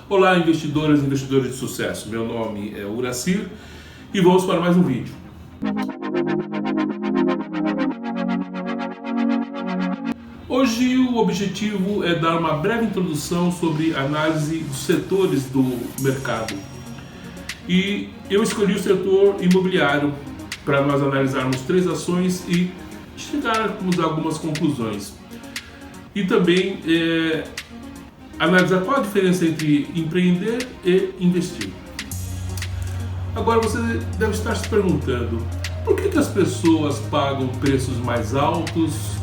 Olá, investidoras e investidores de sucesso. Meu nome é Uracir e vamos para mais um vídeo. Hoje o objetivo é dar uma breve introdução sobre análise dos setores do mercado. E eu escolhi o setor imobiliário para nós analisarmos 3 ações e chegarmos a algumas conclusões. E também analisar qual a diferença entre empreender e investir. Agora você deve estar se perguntando, por que as pessoas pagam preços mais altos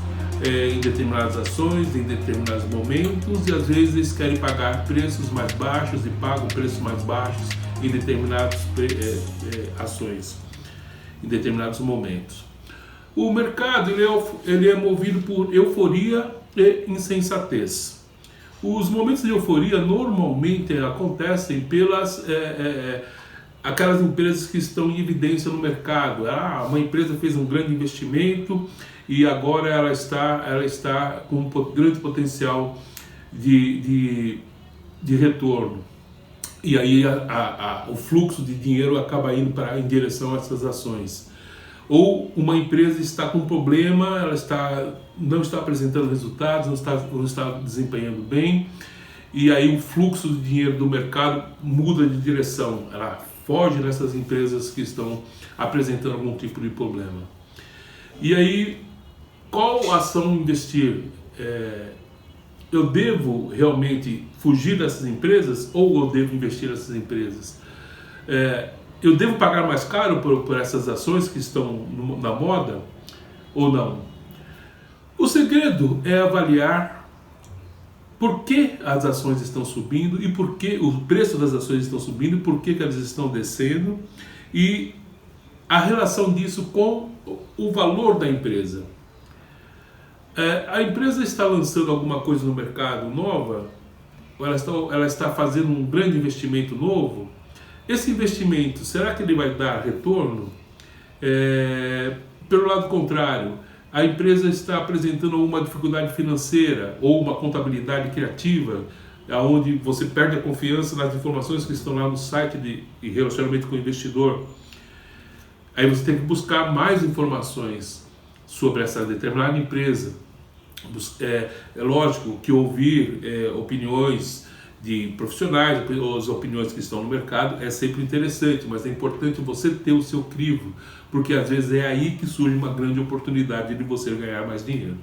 em determinadas ações, em determinados momentos, e às vezes querem pagar preços mais baixos e pagam preços mais baixos em determinadas ações, em determinados momentos. O mercado ele é movido por euforia e insensatez. Os momentos de euforia normalmente acontecem pelas aquelas empresas que estão em evidência no mercado. Uma empresa fez um grande investimento e agora ela está com um grande potencial de retorno. E aí o fluxo de dinheiro acaba indo em direção a essas ações. Ou uma empresa está com um problema, ela não está apresentando resultados, não está desempenhando bem, e aí o fluxo de dinheiro do mercado muda de direção, ela foge dessas empresas que estão apresentando algum tipo de problema. E aí, qual ação investir? Eu devo realmente fugir dessas empresas ou eu devo investir nessas empresas? Eu devo pagar mais caro por essas ações que estão na moda ou não? O segredo é avaliar por que as ações estão subindo e por que o preço das ações estão subindo, por que elas estão descendo e a relação disso com o valor da empresa. A empresa está lançando alguma coisa no mercado nova, ou ela está fazendo um grande investimento novo. Esse investimento, será que ele vai dar retorno? Pelo lado contrário, a empresa está apresentando uma dificuldade financeira ou uma contabilidade criativa, onde você perde a confiança nas informações que estão lá no site de relacionamento com o investidor. Aí você tem que buscar mais informações sobre essa determinada empresa. É lógico que ouvir opiniões de profissionais, as opiniões que estão no mercado é sempre interessante, mas é importante você ter o seu crivo, porque às vezes é aí que surge uma grande oportunidade de você ganhar mais dinheiro.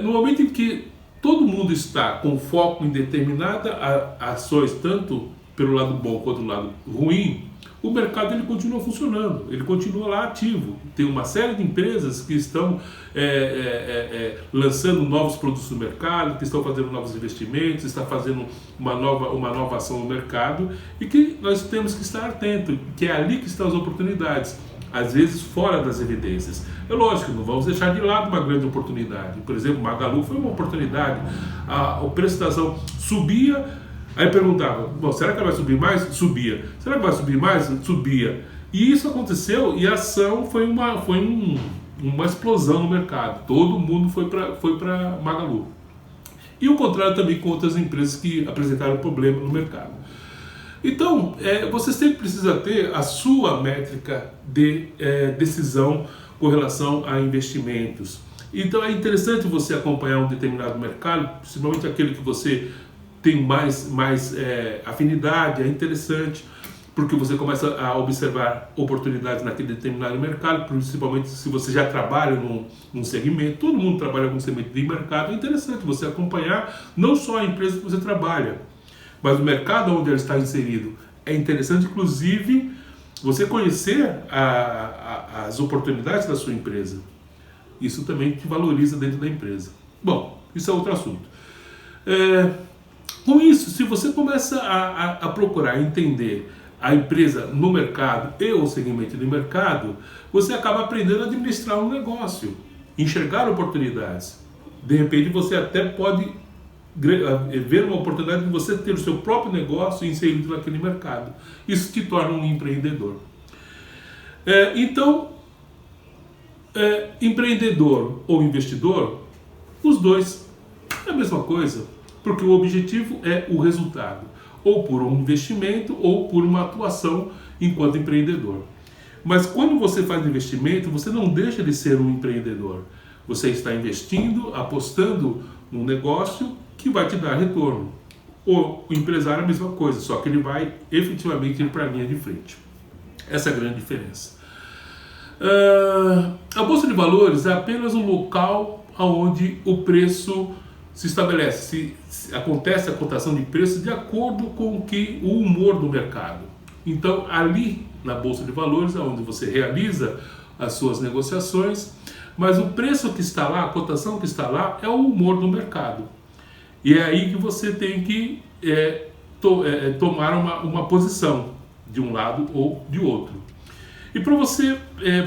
No momento em que todo mundo está com foco em determinadas ações, tanto pelo lado bom quanto do lado ruim, o mercado ele continua funcionando, ele continua lá ativo. Tem uma série de empresas que estão lançando novos produtos no mercado, que estão fazendo novos investimentos, está fazendo uma nova ação no mercado e que nós temos que estar atento, que é ali que estão as oportunidades, às vezes fora das evidências. É lógico, não vamos deixar de lado uma grande oportunidade. Por exemplo, Magalu foi uma oportunidade, o preço da ação subia. Aí perguntava, será que ela vai subir mais? Subia. Será que vai subir mais? Subia. E isso aconteceu e a ação foi uma explosão no mercado. Todo mundo foi para Magalu. E o contrário também com outras empresas que apresentaram problema no mercado. Então, você sempre precisa ter a sua métrica de decisão com relação a investimentos. Então é interessante você acompanhar um determinado mercado, principalmente aquele que você tem mais afinidade, é interessante, porque você começa a observar oportunidades naquele determinado mercado, principalmente se você já trabalha num segmento, todo mundo trabalha em algum segmento de mercado, é interessante você acompanhar não só a empresa que você trabalha, mas o mercado onde ela está inserido. É interessante, inclusive, você conhecer as oportunidades da sua empresa. Isso também te valoriza dentro da empresa. Bom, isso é outro assunto. Com isso, se você começa a procurar entender a empresa no mercado e o segmento de mercado, você acaba aprendendo a administrar um negócio, enxergar oportunidades. De repente você até pode ver uma oportunidade de você ter o seu próprio negócio inserido naquele mercado. Isso te torna um empreendedor. Então, empreendedor ou investidor, os dois é a mesma coisa. porque o objetivo é o resultado, ou por um investimento ou por uma atuação enquanto empreendedor. Mas quando você faz investimento, você não deixa de ser um empreendedor. Você está investindo, apostando num negócio que vai te dar retorno. O empresário é a mesma coisa, só que ele vai efetivamente ir para a linha de frente. Essa é a grande diferença. A Bolsa de Valores é apenas um local onde o preço se estabelece, acontece a cotação de preços de acordo com o humor do mercado. Então, ali na Bolsa de Valores é onde você realiza as suas negociações, mas o preço que está lá, a cotação que está lá, é o humor do mercado. E é aí que você tem que tomar uma posição de um lado ou de outro. E para você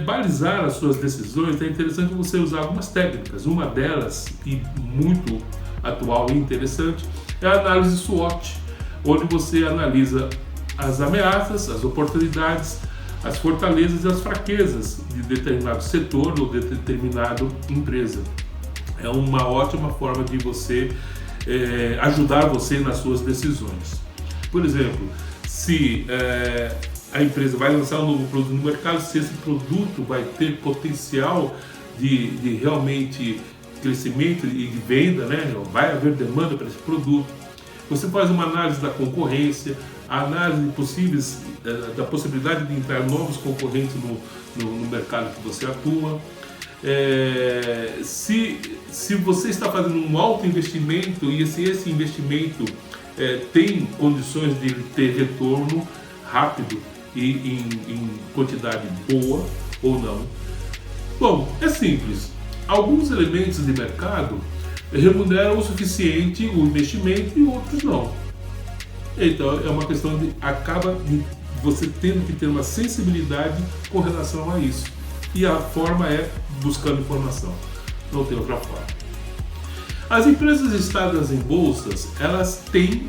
balizar as suas decisões, é interessante você usar algumas técnicas. Uma delas, e muito atual e interessante, é a análise SWOT, onde você analisa as ameaças, as oportunidades, as fortalezas e as fraquezas de determinado setor ou de determinada empresa. É uma ótima forma de você ajudar você nas suas decisões. Por exemplo, se a empresa vai lançar um novo produto no mercado, se esse produto vai ter potencial de realmente crescimento e de venda, né? Vai haver demanda para esse produto. Você faz uma análise da concorrência, a análise possíveis, da possibilidade de entrar novos concorrentes no mercado que você atua. Se você está fazendo um alto investimento e se esse investimento tem condições de ter retorno rápido e em quantidade boa ou não. Bom, é simples. Alguns elementos de mercado remuneram o suficiente o investimento e outros não. Então é uma questão de você tendo que ter uma sensibilidade com relação a isso. E a forma é buscando informação. Não tem outra forma. As empresas listadas em bolsas, elas têm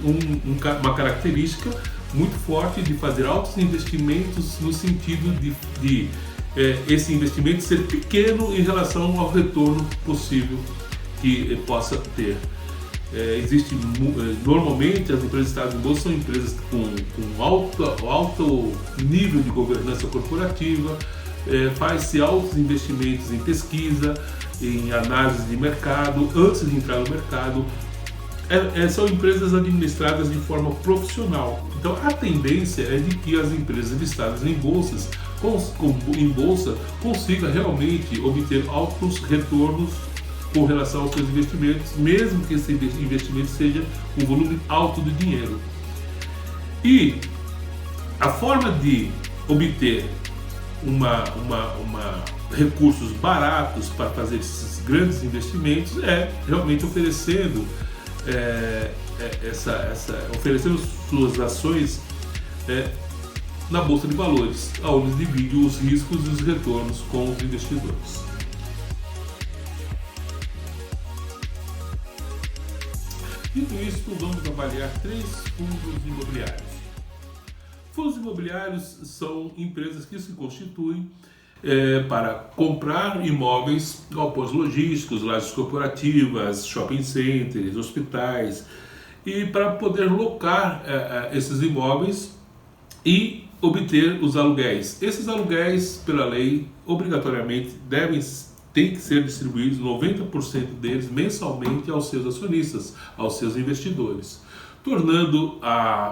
uma característica muito forte de fazer altos investimentos no sentido de esse investimento ser pequeno em relação ao retorno possível que possa ter. Normalmente as empresas listadas em bolsa são empresas com alto nível de governança corporativa, faz-se altos investimentos em pesquisa, em análise de mercado, antes de entrar no mercado. São empresas administradas de forma profissional. Então a tendência é de que as empresas listadas em bolsa consigam realmente obter altos retornos com relação aos seus investimentos, mesmo que esse investimento seja um volume alto de dinheiro. E a forma de obter recursos baratos para fazer esses grandes investimentos é realmente oferecendo oferecendo suas ações na Bolsa de Valores, onde divide os riscos e os retornos com os investidores. Dito isto, vamos avaliar 3 fundos imobiliários. Fundos imobiliários são empresas que se constituem para comprar imóveis, galpões logísticos, lajes corporativas, shopping centers, hospitais, e para poder locar esses imóveis e obter os aluguéis. Esses aluguéis, pela lei, obrigatoriamente têm que ser distribuídos 90% deles mensalmente aos seus acionistas, aos seus investidores, tornando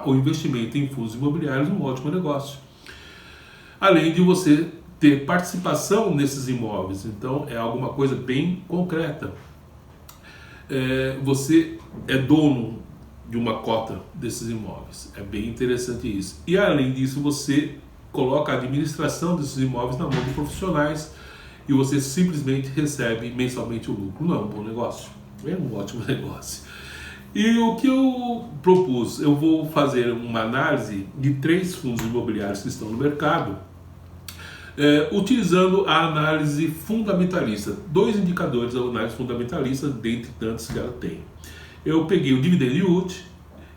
o investimento em fundos imobiliários um ótimo negócio. Além de você ter participação nesses imóveis, então é alguma coisa bem concreta. Você é dono de uma cota desses imóveis, é bem interessante isso. E além disso, você coloca a administração desses imóveis na mão de profissionais e você simplesmente recebe mensalmente o lucro. Não é um bom negócio? É um ótimo negócio. E o que eu propus? Eu vou fazer uma análise de 3 fundos imobiliários que estão no mercado, utilizando a análise fundamentalista. 2 indicadores da análise fundamentalista, dentre tantos que ela tem. Eu peguei o dividend yield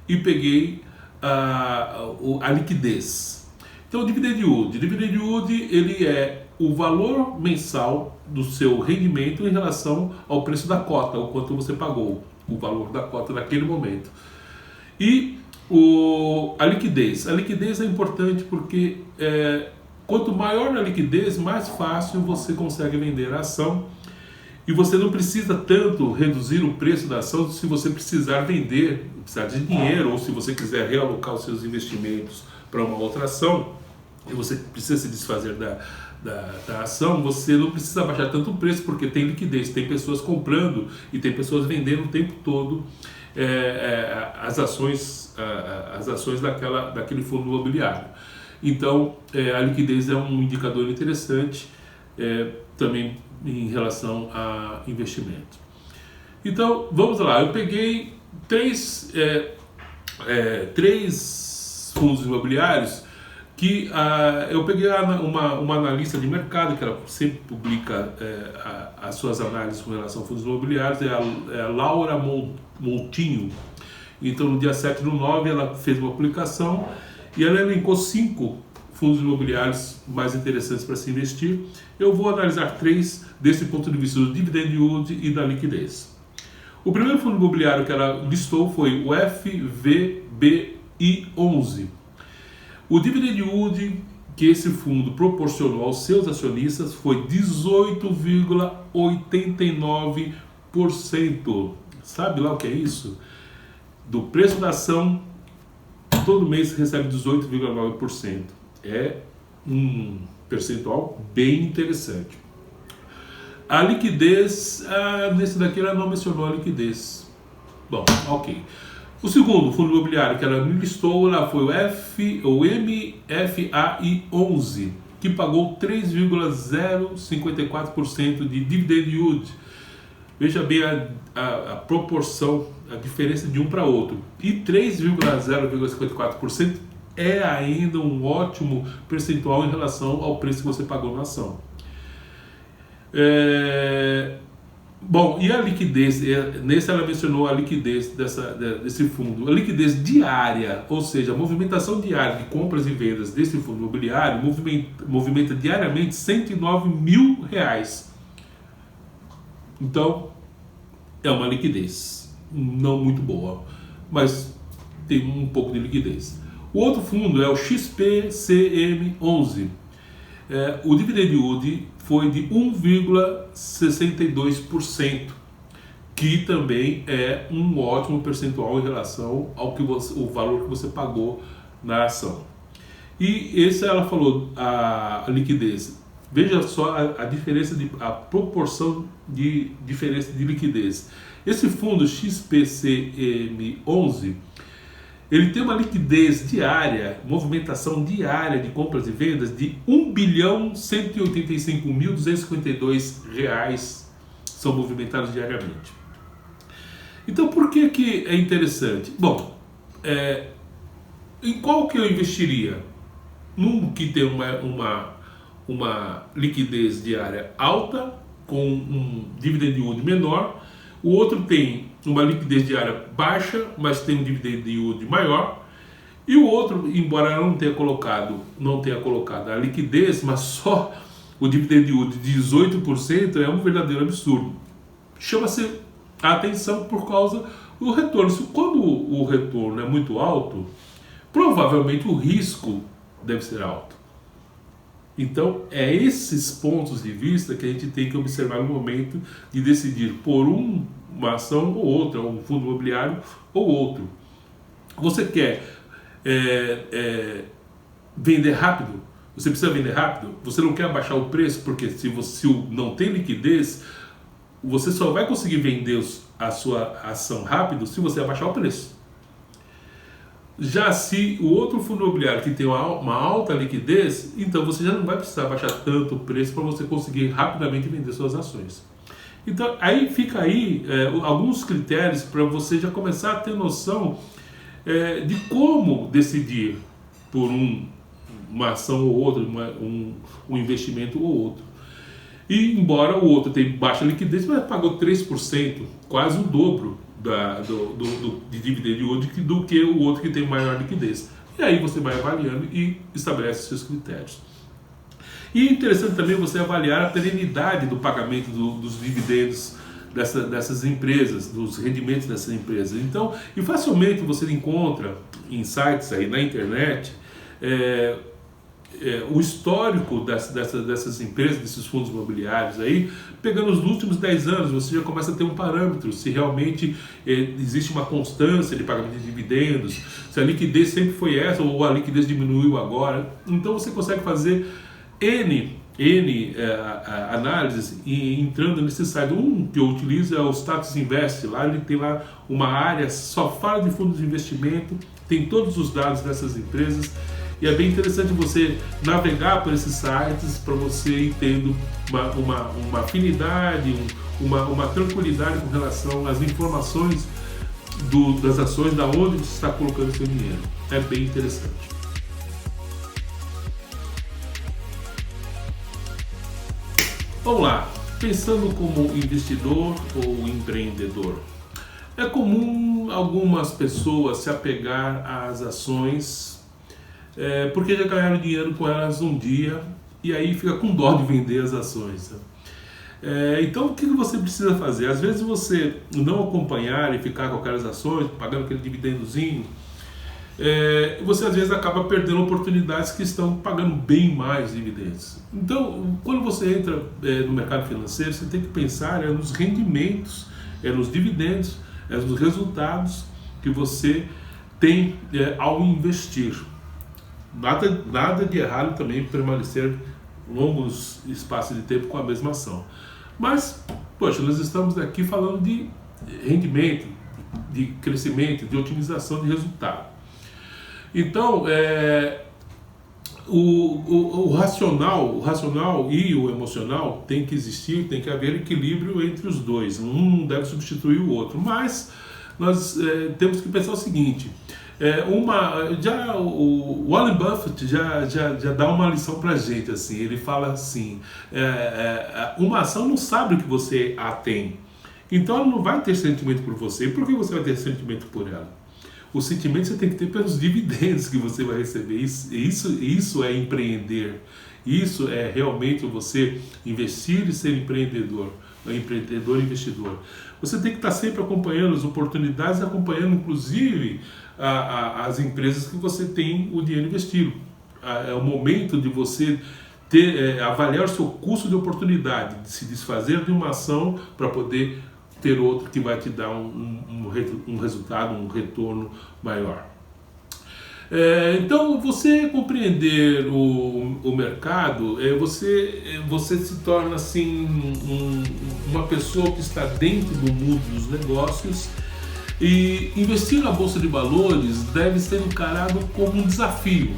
e peguei a liquidez. Então, o dividend yield ele é o valor mensal do seu rendimento em relação ao preço da cota, o quanto você pagou. o valor da cota naquele momento. E a liquidez. A liquidez é importante porque quanto maior a liquidez, mais fácil você consegue vender a ação. E você não precisa tanto reduzir o preço da ação se você precisar vender, precisar de dinheiro, ou se você quiser realocar os seus investimentos para uma outra ação, e você precisa se desfazer da ação, você não precisa baixar tanto o preço, porque tem liquidez, tem pessoas comprando e tem pessoas vendendo o tempo todo as ações daquele fundo imobiliário. Então, a liquidez é um indicador interessante também em relação a investimento. Então, vamos lá. Eu peguei três fundos imobiliários que eu peguei uma analista de mercado, que ela sempre publica as suas análises com relação a fundos imobiliários, é a Laura Montinho. Então, no dia 7/9, ela fez uma publicação e ela elencou 5 fundos imobiliários mais interessantes para se investir. Eu vou analisar 3 desse ponto de vista do dividend yield e da liquidez. O primeiro fundo imobiliário que ela listou foi o FVBI11. O dividend yield que esse fundo proporcionou aos seus acionistas foi 18,89%. Sabe lá o que é isso? Do preço da ação, todo mês recebe 18,9%. É um percentual bem interessante. A liquidez, nesse daqui ela não mencionou a liquidez. Bom, ok. O segundo fundo imobiliário que ela me listou lá foi o MFAI11, que pagou 3,054% de dividend yield. Veja bem a proporção, a diferença de um para outro. E 3,054% é ainda um ótimo percentual em relação ao preço que você pagou na ação. Bom, e a liquidez? Nesse ela mencionou a liquidez desse fundo. A liquidez diária, ou seja, a movimentação diária de compras e vendas desse fundo imobiliário movimenta diariamente R$109 mil. Então, é uma liquidez não muito boa, mas tem um pouco de liquidez. O outro fundo é o XPCM11. O dividend yield foi de 1,62%, que também é um ótimo percentual em relação ao o valor que você pagou na ação. E esse ela falou a liquidez. Veja só a diferença, a proporção de diferença de liquidez. Esse fundo XPCM11, ele tem uma liquidez diária, movimentação diária de compras e vendas de R$1.185.252 são movimentados diariamente. Então, por que é interessante? Bom, em qual que eu investiria? Num que tem uma liquidez diária alta, com um dividend yield menor. O outro tem uma liquidez diária baixa, mas tem um dividend yield maior. E o outro, embora não tenha colocado a liquidez, mas só o dividend yield de 18%, é um verdadeiro absurdo. Chama-se a atenção por causa do retorno. Quando o retorno é muito alto, provavelmente o risco deve ser alto. Então, é esses pontos de vista que a gente tem que observar no momento de decidir por uma ação ou outra, um fundo imobiliário ou outro. Você quer vender rápido? Você precisa vender rápido? Você não quer abaixar o preço? Porque se você não tem liquidez, você só vai conseguir vender a sua ação rápido se você abaixar o preço. Já se o outro fundo imobiliário que tem uma alta liquidez, então você já não vai precisar baixar tanto o preço para você conseguir rapidamente vender suas ações. Então aí fica alguns critérios para você já começar a ter noção de como decidir por uma ação ou outra, um investimento ou outro. E embora o outro tenha baixa liquidez, mas pagou 3%, quase o dobro de dividend yield do que o outro que tem maior liquidez. E aí você vai avaliando e estabelece seus critérios. E é interessante também você avaliar a perenidade do pagamento dos dividendos dessas empresas, dos rendimentos dessas empresas. Então, e facilmente você encontra em sites aí na internet o histórico dessas empresas, desses fundos imobiliários aí, pegando os últimos 10 anos, você já começa a ter um parâmetro, se realmente existe uma constância de pagamento de dividendos, se a liquidez sempre foi essa ou a liquidez diminuiu agora. Então você consegue fazer N análises e entrando nesse site. Um que eu utilizo é o Status Invest. Lá ele tem lá uma área, só fala de fundos de investimento, tem todos os dados dessas empresas. E é bem interessante você navegar por esses sites para você ir tendo uma afinidade, uma tranquilidade com relação às informações das ações, da onde você está colocando seu dinheiro. É bem interessante. Vamos lá, pensando como investidor ou empreendedor. É comum algumas pessoas se apegar às ações porque já ganharam dinheiro com elas um dia e aí fica com dó de vender as ações. Então o que você precisa fazer? Às vezes você não acompanhar e ficar com aquelas ações, pagando aquele dividendozinho, você às vezes acaba perdendo oportunidades que estão pagando bem mais dividendos. Então, quando você entra no mercado financeiro, você tem que pensar nos rendimentos, nos dividendos, nos resultados que você tem ao investir. Nada de errado também permanecer longos espaços de tempo com a mesma ação. Mas, poxa, nós estamos aqui falando de rendimento, de crescimento, de otimização de resultado. Então, o racional e o emocional tem que existir, tem que haver equilíbrio entre os dois. Um não deve substituir o outro. Mas nós temos que pensar o seguinte: o Warren Buffett já dá uma lição pra gente, assim. Ele fala assim: uma ação não sabe o que você a tem, então ela não vai ter sentimento por você. E por que você vai ter sentimento por ela? O sentimento você tem que ter pelos dividendos que você vai receber. Isso é empreender. Isso é realmente você investir e ser empreendedor investidor. Você tem que estar sempre acompanhando as oportunidades, acompanhando inclusive as empresas que você tem o dinheiro investido. É o momento de você avaliar o seu custo de oportunidade, de se desfazer de uma ação para poder ter outra que vai te dar um resultado, um retorno maior. Então, você compreender o mercado, você se torna assim uma pessoa que está dentro do mundo dos negócios, e investir na Bolsa de Valores deve ser encarado como um desafio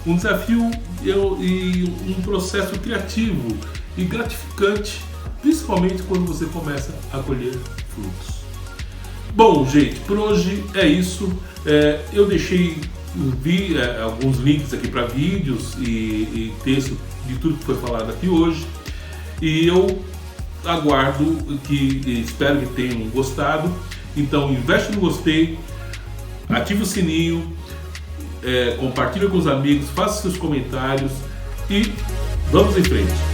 e um processo criativo e gratificante, principalmente quando você começa a colher frutos. Bom, gente, por hoje é isso. Eu vi alguns links aqui para vídeos e texto de tudo que foi falado aqui hoje, e eu espero que tenham gostado. Então investe no gostei, ative o sininho, compartilhe com os amigos, faça seus comentários e vamos em frente.